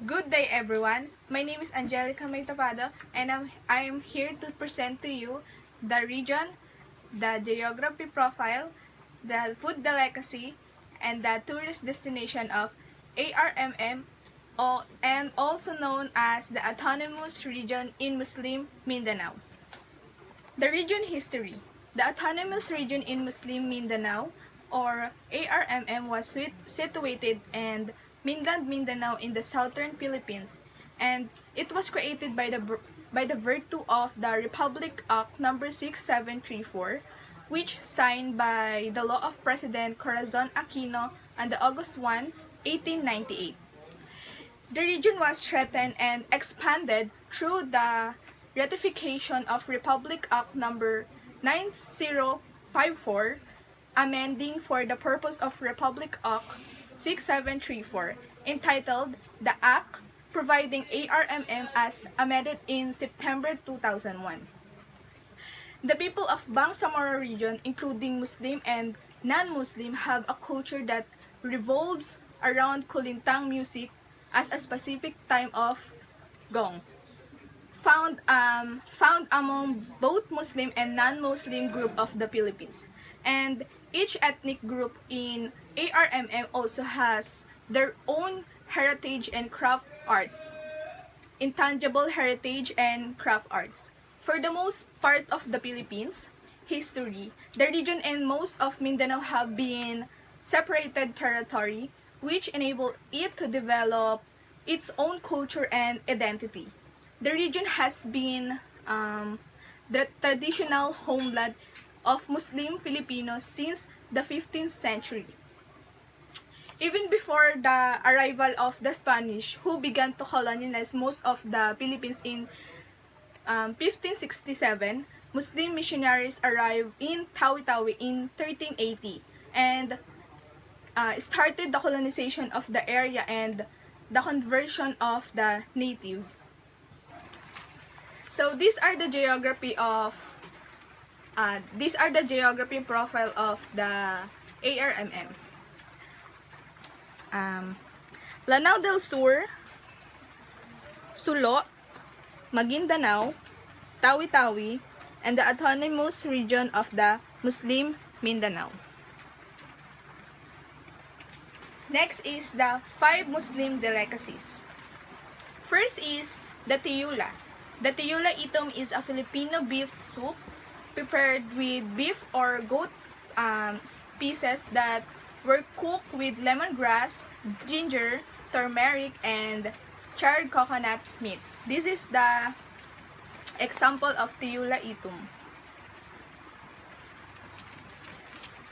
Good day, everyone. My name is Angelica Maytapado, and I am here to present to you the region, the geography profile, the food delicacy, and the tourist destination of ARMM, and also known as the Autonomous Region in Muslim Mindanao. The region history. The Autonomous Region in Muslim Mindanao, or ARMM, was situated in mainland Mindanao in the southern Philippines, and it was created by the virtue of the Republic Act Number 6734, which signed by the law of President Corazon Aquino on the August 1, 1898. The region was strengthened and expanded through the ratification of Republic Act Number 9054, amending for the purpose of Republic Act 6734, entitled The Act Providing ARMM as amended in September 2001. The people of Bangsamoro region, including Muslim and non-Muslim, have a culture that revolves around kulintang music as a specific time of gong, found among both Muslim and non-Muslim group of the Philippines. And each ethnic group in ARMM also has their own heritage and craft arts, intangible heritage and craft arts. For the most part of the Philippines history, the region and most of Mindanao have been separated territory, which enabled it to develop its own culture and identity. The region has been the traditional homeland of Muslim Filipinos since the 15th century. Even before the arrival of the Spanish, who began to colonize most of the Philippines in 1567, Muslim missionaries arrived in Tawi-Tawi in 1380 and started the colonization of the area and the conversion of the native. So these are the geography profile of the ARMM. Lanao del Sur, Sulo, Maguindanao, Tawi-Tawi, and the autonomous region of the Muslim Mindanao. Next is the 5 Muslim delicacies. First is the tiyula. The tiyula itom is a Filipino beef soup prepared with beef or goat pieces that were cooked with lemongrass, ginger, turmeric, and charred coconut meat. This is the example of tiyula itom.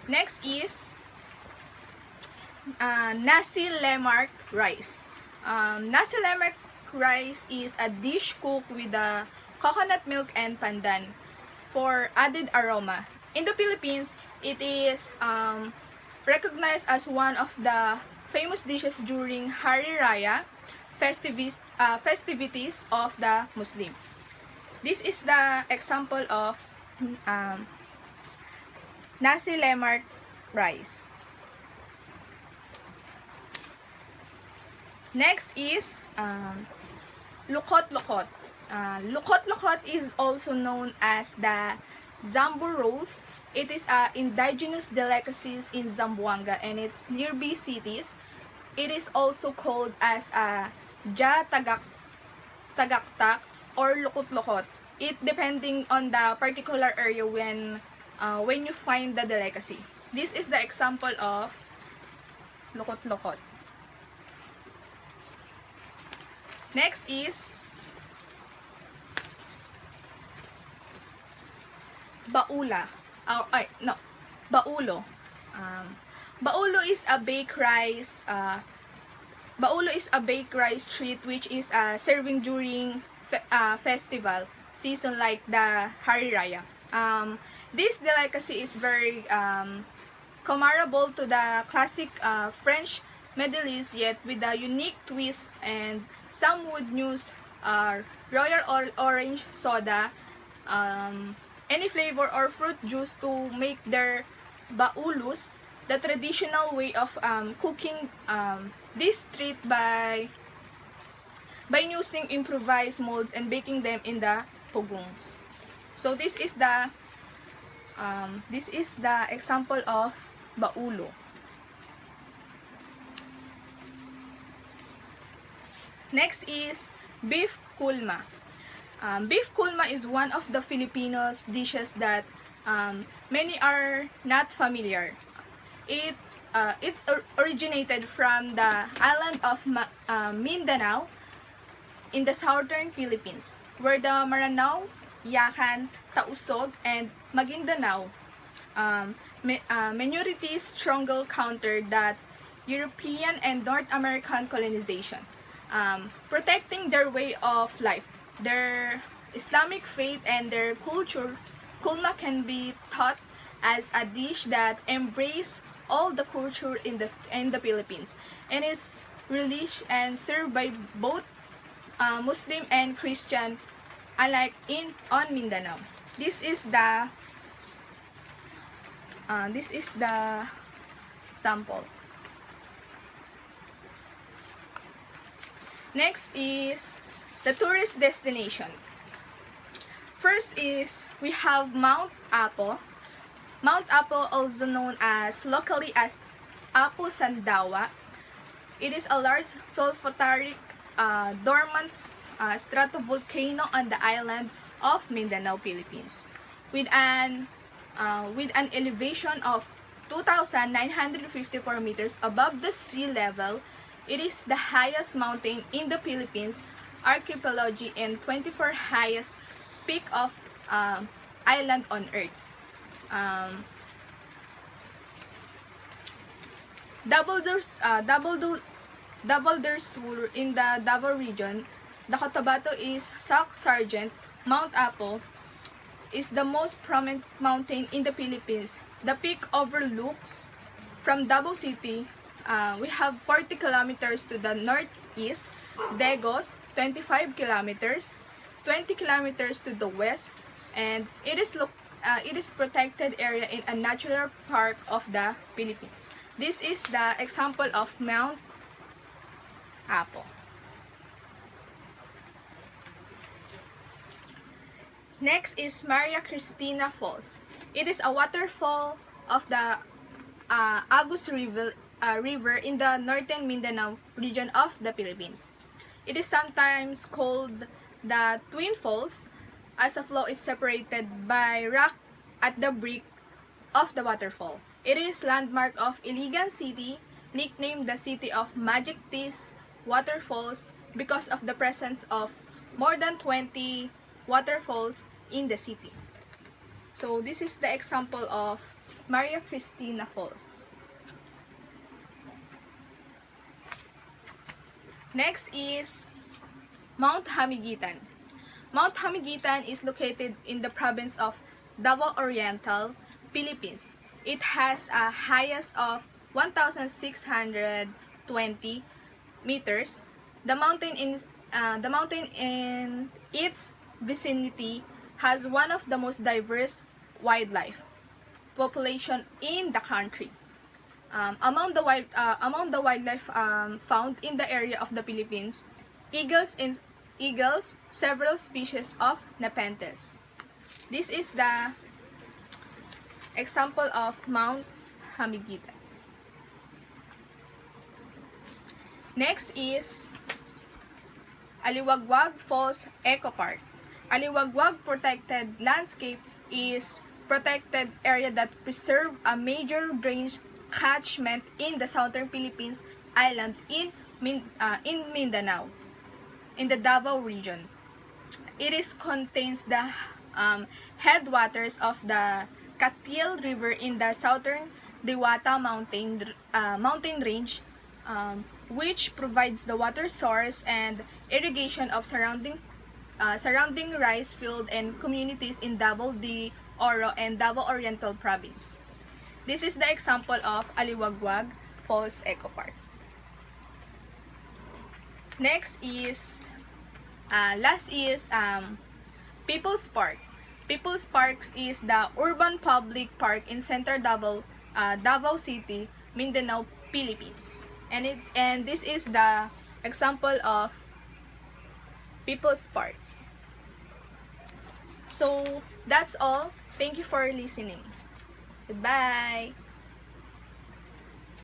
Next is nasi lemak rice. Nasi lemak rice is a dish cooked with coconut milk and pandan for added aroma. In the Philippines, it is recognized as one of the famous dishes during Hari Raya festivities of the Muslim. This is the example of nasi lemak rice. Next is lukot-lukot. Lukot-lukot is also known as the Zambu rolls. It is indigenous delicacies in Zamboanga and its nearby cities. It is also called as tagaktak or lukot-lukot. It depending on the particular area when you find the delicacy. This is the example of lukot-lukot. Next is baulo. Baulo is a baked rice. Baulo is a baked rice treat which is serving during festival season like the Hari Raya. This delicacy is very comparable to the classic French medley's, yet with a unique twist, and some would use royal orange soda, any flavor or fruit juice to make their baulus. The traditional way of cooking this treat by by using improvised molds and baking them in the pugongs. So this is the example of baulo. Next is beef kulma. Beef kulma is one of the Filipinos dishes that many are not familiar. It originated from the island of Mindanao in the southern Philippines, where the Maranao, Yakan, Tausog, and Maguindanao minorities strongly countered that European and North American colonization, protecting their way of life, their Islamic faith, and their culture. Kulma can be taught as a dish that embraces all the culture in the Philippines and is released and served by both Muslim and Christian alike on Mindanao. This is the sample. Next is the tourist destination. First is we have Mount Apo. Mount Apo, also known as locally as Apo Sandawa. It is a large sulfuric dormant stratovolcano on the island of Mindanao, Philippines, with an elevation of 2,954 meters above the sea level. It is the highest mountain in the Philippines archipelago and 24th highest peak of island on Earth. Double their tour in the Davao region. The Cotabato is Sauk Sargent. Mount Apo is the most prominent mountain in the Philippines. The peak overlooks from Davao City. We have 40 kilometers to the northeast, Degos 25 kilometers, 20 kilometers to the west, and it is protected area in a natural park of the Philippines. This is the example of Mount Apo. Next is Maria Cristina Falls. It is a waterfall of the Agus River in the northern Mindanao region of the Philippines. It is sometimes called the Twin Falls, as the flow is separated by rock at the brink of the waterfall. It is landmark of Iligan City, nicknamed the City of Magic Teas Waterfalls because of the presence of more than 20 waterfalls in the city. So this is the example of Maria Cristina Falls. Next is Mount Hamiguitan. Mount Hamiguitan is located in the province of Davao Oriental, Philippines. It has a highest of 1,620 meters. The mountain in its vicinity has one of the most diverse wildlife population in the country. Among the wildlife found in the area of the Philippines, eagles, several species of nepenthes. This is the example of Mount Hamiguitan. Next is Aliwagwag Falls Eco Park. Aliwagwag Protected Landscape is protected area that preserve a major drainage catchment in the southern Philippines island in Mindanao, in the Davao region. It contains the headwaters of the Katil River in the southern Diwata mountain range, which provides the water source and irrigation of surrounding rice field and communities in Davao de Oro and Davao Oriental Province. This is the example of Aliwagwag Falls Eco Park. Next is People's Park. People's Park is the urban public park in Central Davao City, Mindanao, Philippines. And this is the example of People's Park. So, that's all. Thank you for listening. Goodbye!